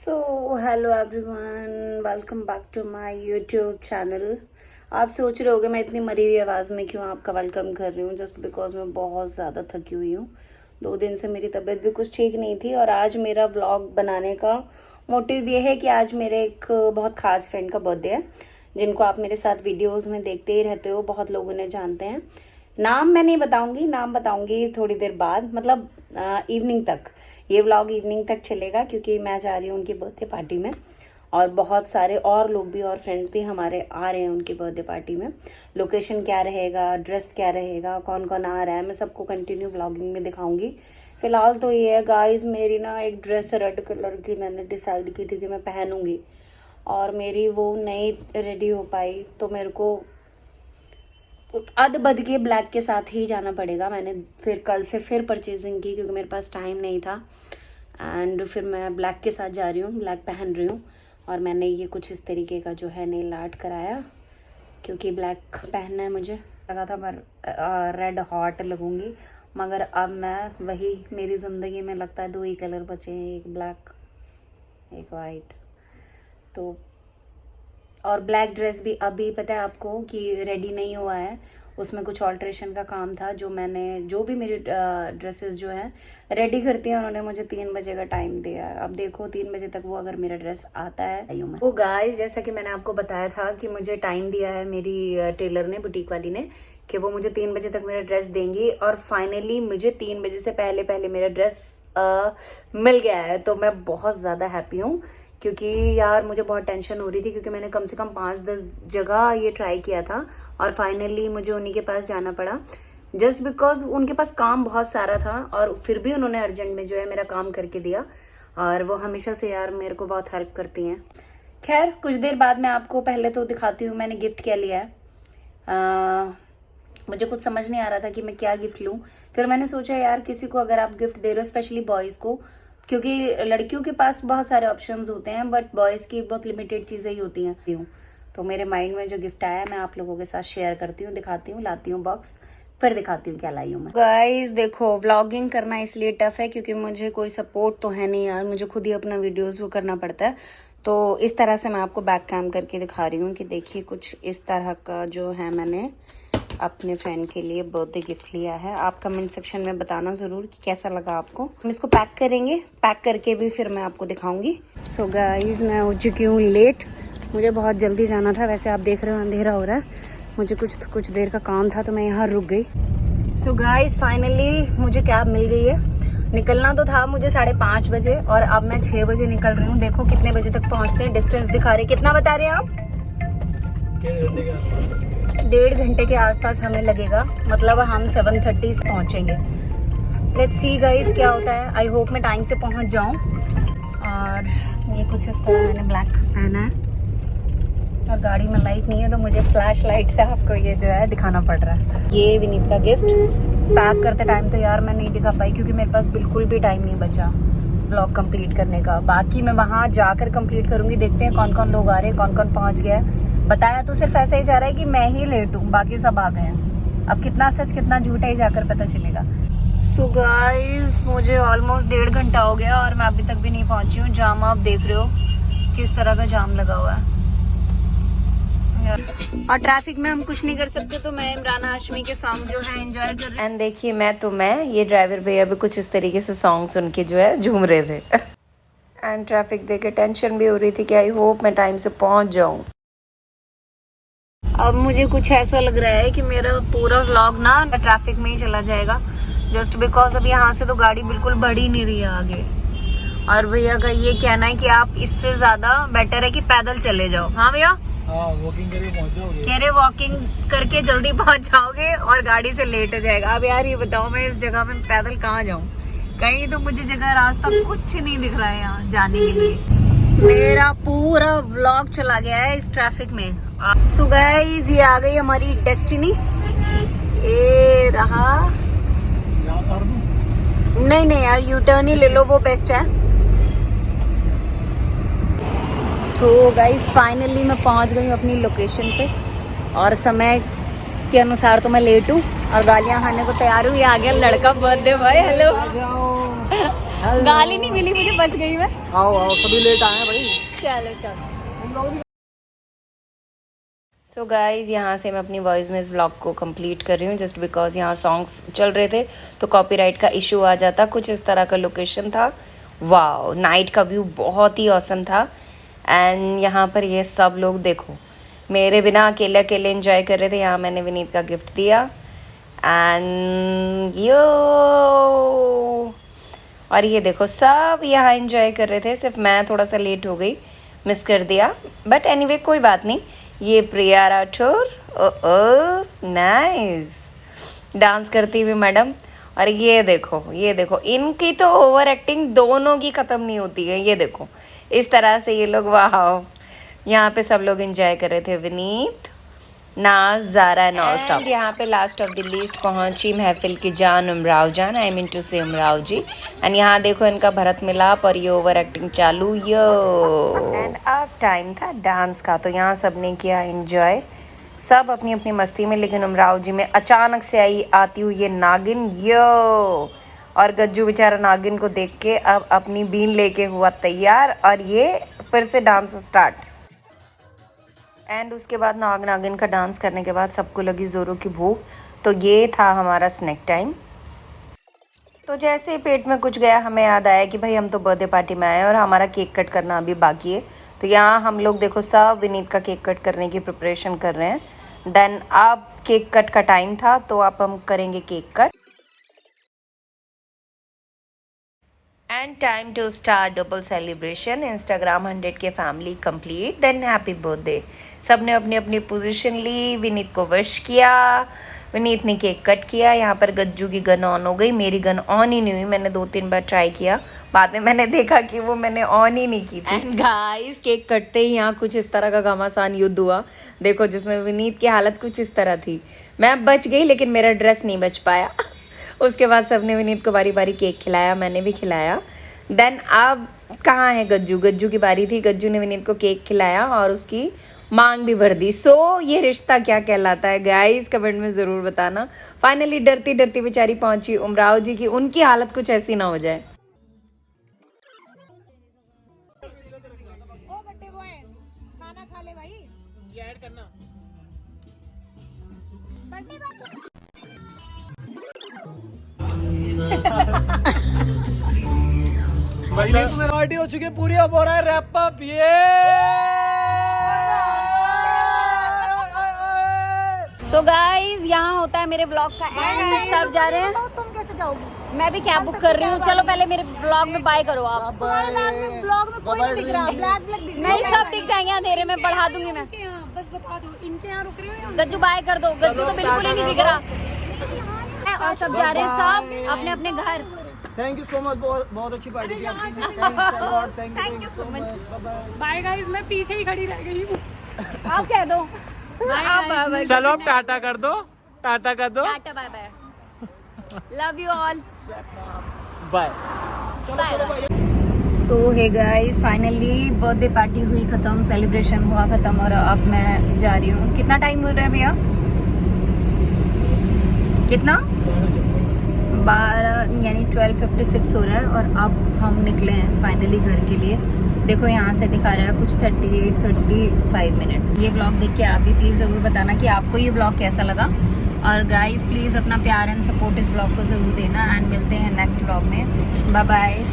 So hello everyone, welcome back to my YouTube channel. आप सोच रहे होगे मैं इतनी मरी हुई आवाज़ में क्यों आपका वेलकम कर रही हूँ। जस्ट बिकॉज मैं बहुत ज़्यादा थकी हुई हूँ। 2 दिन से मेरी तबीयत भी कुछ ठीक नहीं थी और आज मेरा व्लॉग बनाने का मोटिव ये है कि आज मेरे एक बहुत ख़ास फ्रेंड का बर्थडे है, जिनको आप मेरे साथ वीडियोज़ में देखते ही रहते हो, बहुत लोग उन्हें जानते हैं। नाम मैं नहीं बताऊंगी, नाम बताऊंगी थोड़ी देर बाद, मतलब इवनिंग तक। ये व्लॉग इवनिंग तक चलेगा क्योंकि मैं जा रही हूँ उनकी बर्थडे पार्टी में और बहुत सारे और लोग भी और फ्रेंड्स भी हमारे आ रहे हैं उनकी बर्थडे पार्टी में। लोकेशन क्या रहेगा, ड्रेस क्या रहेगा, कौन कौन आ रहा है, मैं सबको कंटिन्यू व्लॉगिंग में दिखाऊंगी। फिलहाल तो ये है गाइस, मेरी ना एक ड्रेस रेड कलर की मैंने डिसाइड की थी कि मैं पहनूंगी और मेरी वो नहीं रेडी हो पाई, तो मेरे को अद बद के ब्लैक के साथ ही जाना पड़ेगा। मैंने फिर कल से फिर परचेजिंग की क्योंकि मेरे पास टाइम नहीं था एंड फिर मैं ब्लैक के साथ जा रही हूँ, ब्लैक पहन रही हूँ। और मैंने ये कुछ इस तरीके का जो है नेल आर्ट कराया क्योंकि ब्लैक पहनना है मुझे। लगा था मैं रेड हॉट लगूंगी, मगर अब मैं वही, मेरी ज़िंदगी में लगता है 2 ही कलर बचे हैं, एक ब्लैक एक वाइट। तो और ब्लैक ड्रेस भी अभी पता है आपको कि रेडी नहीं हुआ है, उसमें कुछ ऑल्ट्रेशन का काम था। जो भी मेरी ड्रेसेस जो हैं रेडी करती हैं, उन्होंने मुझे 3 बजे का टाइम दिया है। अब देखो 3 बजे तक वो अगर मेरा ड्रेस आता है। वो गाइस, जैसा कि मैंने आपको बताया था कि मुझे टाइम दिया है मेरी टेलर ने, बुटीक वाली ने, कि वो मुझे 3 बजे तक मेरा ड्रेस देंगी और फाइनली मुझे 3 बजे से पहले पहले मेरा ड्रेस मिल गया है। तो मैं बहुत ज़्यादा हैप्पी हूँ क्योंकि यार मुझे बहुत टेंशन हो रही थी क्योंकि मैंने कम से कम 5-10 जगह ये ट्राई किया था और फाइनली मुझे उन्हीं के पास जाना पड़ा, जस्ट बिकॉज उनके पास काम बहुत सारा था और फिर भी उन्होंने अर्जेंट में जो है मेरा काम करके दिया। और वो हमेशा से यार मेरे को बहुत हेल्प करती हैं। खैर, कुछ देर बाद मैं आपको पहले तो दिखाती हूँ मैंने गिफ्ट क्या लिया है। मुझे कुछ समझ नहीं आ रहा था कि मैं क्या गिफ्ट लूँ। फिर मैंने सोचा यार किसी को अगर आप गिफ्ट दे रहे हो, स्पेशली बॉयज़ को, क्योंकि लड़कियों के पास बहुत सारे ऑप्शंस होते हैं बट बॉयज़ की बहुत लिमिटेड चीज़ें ही होती हैं। तो मेरे माइंड में जो गिफ्ट आया मैं आप लोगों के साथ शेयर करती हूँ, दिखाती हूँ, लाती हूँ बॉक्स, फिर दिखाती हूँ क्या लाई हूँ मैं। गाइस देखो, व्लॉगिंग करना इसलिए टफ है क्योंकि मुझे कोई सपोर्ट तो है नहीं यार, मुझे खुद ही अपना वीडियोस वो करना पड़ता है। तो इस तरह से मैं आपको बैक कैम करके दिखा रही हूँ कि देखिए कुछ इस तरह का जो है मैंने अपने फ्रेंड के लिए बर्थडे गिफ्ट लिया है। आप कमेंट सेक्शन में बताना ज़रूर कि कैसा लगा आपको। हम इसको पैक करेंगे, पैक करके भी फिर मैं आपको दिखाऊंगी। सो गाइस, मैं हो चुकी हूँ लेट, मुझे बहुत जल्दी जाना था। वैसे आप देख रहे हो अंधेरा हो रहा है, मुझे कुछ देर का काम था तो मैं यहाँ रुक गई। सो गाइस, फाइनली मुझे कैब मिल गई है। निकलना तो था मुझे 5:30 बजे और अब मैं 6 बजे निकल रही हूँ। देखो कितने बजे तक पहुँचते हैं, डिस्टेंस दिखा रहे, कितना बता रहे हैं आप? 1.5 घंटे के आसपास हमें लगेगा, मतलब हम 7:30 से पहुंचेंगे। लेट्स सी गाइस क्या होता है। आई होप मैं टाइम से पहुंच जाऊं। और ये कुछ इस तरह मैंने ब्लैक पहना है और गाड़ी में लाइट नहीं है तो मुझे फ्लैश लाइट से आपको ये जो है दिखाना पड़ रहा है। ये विनीत का गिफ्ट। पैक करते टाइम तो यार मैं नहीं दिखा पाई क्योंकि मेरे पास बिल्कुल भी टाइम नहीं बचा व्लॉग कंप्लीट करने का। बाकी मैं वहाँ जाकर कंप्लीट करूँगी। देखते हैं कौन कौन लोग आ रहे हैं, कौन कौन पहुँच गया है। बताया तो सिर्फ ऐसा ही जा रहा है कि मैं ही लेट हूँ, बाकी सब आ गए हैं। अब कितना सच कितना झूठ है ही जाकर पता चलेगा। सो गाइस, मुझे ऑलमोस्ट 1.5 घंटा हो गया और मैं अभी तक भी नहीं पहुँची हूँ। जाम आप देख रहे हो किस तरह का जाम लगा हुआ है और ट्रैफिक में हम कुछ नहीं कर सकते। तो मैं इमरान हाशमी के सॉन्ग जो है एंजॉय कर रही हूँ। एंड देखिए मैं ये ड्राइवर भैया भी कुछ इस तरीके से सॉन्ग सुन के जो है झूम रहे थे। एंड ट्रैफिक देख के टेंशन भी हो रही थी कि आई होप मैं टाइम से पहुँच जाऊँ। अब मुझे कुछ ऐसा लग रहा है कि मेरा पूरा व्लॉग ना ट्रैफिक में ही चला जाएगा, जस्ट बिकॉज अब यहाँ से तो गाड़ी बिल्कुल बढ़ ही नहीं रही है आगे। और भैया का ये कहना है कि आप इससे ज्यादा बेटर है कि पैदल चले जाओ। हाँ भैया, वॉकिंग करके पहुंच जाओगे। कह रहे वॉकिंग करके जल्दी पहुंच जाओगे और गाड़ी से लेट हो जाएगा। अब यार ये बताओ मैं इस जगह में पैदल कहाँ जाऊँ? कहीं तो मुझे जगह रास्ता कुछ नहीं दिख रहा है यहाँ जाने के लिए। मेरा पूरा व्लॉग चला गया है इस ट्रैफिक में। सो गाइस, ये आ गई हमारी डेस्टिनी। ये रहा। नहीं यार, यू टर्न ही ले लो, वो बेस्ट है। सो गाइस, फाइनली मैं पहुंच गई हूँ अपनी लोकेशन पे और समय के अनुसार तो मैं लेट हूँ और गालियां खाने को तैयार हुई। आ गया लड़का बर्थडे भाई। हेलो। गाली नहीं मिली मुझे, बच गई मैं। आओ आओ, सभी लेट आए हैं भाई। चलो चलो। सो गाइज़, यहाँ से मैं अपनी वॉइस में इस ब्लॉग को कंप्लीट कर रही हूँ जस्ट बिकॉज यहाँ सॉन्ग्स चल रहे थे तो कॉपीराइट का इशू आ जाता। कुछ इस तरह का लोकेशन था। वाओ, नाइट का व्यू बहुत ही ऑसम था। एंड यहाँ पर ये सब लोग देखो मेरे बिना अकेले अकेले एंजॉय कर रहे थे। यहाँ मैंने विनीत का गिफ्ट दिया एंड यो, और ये देखो सब यहाँ एंजॉय कर रहे थे। सिर्फ मैं थोड़ा सा लेट हो गई, मिस कर दिया, बट एनीवे कोई बात नहीं। ये प्रिया राठौर, ओ नाइस, डांस करती हुई मैडम। और ये देखो इनकी तो ओवर एक्टिंग दोनों की ख़त्म नहीं होती है। ये देखो इस तरह से ये लोग, वाह, यहाँ पे सब लोग एंजॉय कर रहे थे। विनीत, नाज, ज़ारा एंड ऑल सब। यहाँ पे लास्ट ऑफ द लिस्ट पहुँची महफिल की जान उमराव जान, आई मीन टू से उमराव जी। एंड यहाँ देखो इनका भरत मिलाप और ये ओवर एक्टिंग चालू। यो, एंड अब टाइम था डांस का, तो यहाँ सब ने किया एंजॉय, सब अपनी अपनी मस्ती में। लेकिन उमराव जी में अचानक से आती हुई ये नागिन, यो, और गज्जू बेचारा नागिन को देख के अब अपनी बीन लेके हुआ तैयार और ये फिर से डांस स्टार्ट। एंड उसके बाद नागिन का डांस करने के बाद सबको लगी ज़ोरों की भूख, तो ये था हमारा स्नैक टाइम। तो जैसे ही पेट में कुछ गया हमें याद आया कि भाई हम तो बर्थडे पार्टी में आए और हमारा केक कट करना अभी बाकी है। तो यहाँ हम लोग देखो सब विनीत का केक कट करने की प्रिपरेशन कर रहे हैं। देन अब केक कट का टाइम था तो अब हम करेंगे cake cut. And time to start double celebration. Instagram 100 के family complete, then happy birthday. सब ने अपनी अपनी पोजीशन ली, विनीत को विश किया, विनीत ने केक कट किया। यहाँ पर गज्जू की गन ऑन हो गई, मेरी गन ऑन ही नहीं हुई। मैंने 2-3 बार ट्राई किया, बाद में मैंने देखा कि वो मैंने ऑन ही नहीं की थी। एंड गाइस, केक कटते ही यहाँ कुछ इस तरह का घमासान युद्ध हुआ, देखो, जिसमें विनीत की हालत कुछ इस तरह थी। मैं बच गई लेकिन मेरा ड्रेस नहीं बच पाया। उसके बाद सबने विनीत को बारी बारी केक खिलाया, मैंने भी खिलाया। देन अब कहाँ है गज्जू? गज्जू की बारी थी, गज्जू ने विनीत को केक खिलाया और उसकी मांग भी भर दी। सो ये रिश्ता क्या कहलाता है गाइस, कमेंट में ज़रूर बताना। फाइनली डरती डरती बेचारी पहुंची उमराव जी की, उनकी हालत कुछ ऐसी ना हो जाए। पार्टी हो चुकी है पूरी, अब हो रहा है रैप अप। ये सो गाइज, यहाँ होता है मेरे ब्लॉग का एंड, सब जा रहे हैं। तुम कैसे जाओगी? मैं भी कैब बुक कर रही हूँ। चलो पहले मेरे ब्लॉग में बाय करो आप। तुम्हारे ब्लॉग में कोई नहीं दिख रहा, ब्लैक ब्लैक दिख रहा। नहीं, सब दिख जाएंगे अंधेरे में, बढ़ा दूंगी मैं। बस बता दो, इनके यहाँ रुक रहे हो? गज्जू बाय कर दो, गज्जू तो बिल्कुल ही नहीं दिख रहा। और सब जा रहे हैं सब अपने अपने घर। थैंक यू सो मच, बहुत अच्छी पार्टी थी आपकी। Thank you so much. Bye guys, मैं पीछे ही खड़ी रह गई हूँ। आप कह दो। चलो अब टाटा कर दो, टाटा कर दो, tata bye bye, love you all, bye. चलो चलो bye. So hey guys, finally birthday party हुई ख़त्म, सेलिब्रेशन हुआ ख़त्म और अब मैं जा रही हूँ। कितना टाइम हो रहा है भैया? कितना? 12 यानी 12:56 हो रहा है और अब हम निकले हैं फाइनली घर के लिए। देखो यहाँ से दिखा रहा है कुछ 38-35 मिनट्स। ये ब्लॉग देख के आप भी प्लीज़ ज़रूर बताना कि आपको ये ब्लॉग कैसा लगा। और गाइस प्लीज़ अपना प्यार एंड सपोर्ट इस ब्लॉग को ज़रूर देना एंड मिलते हैं नेक्स्ट ब्लॉग में। Bye bye.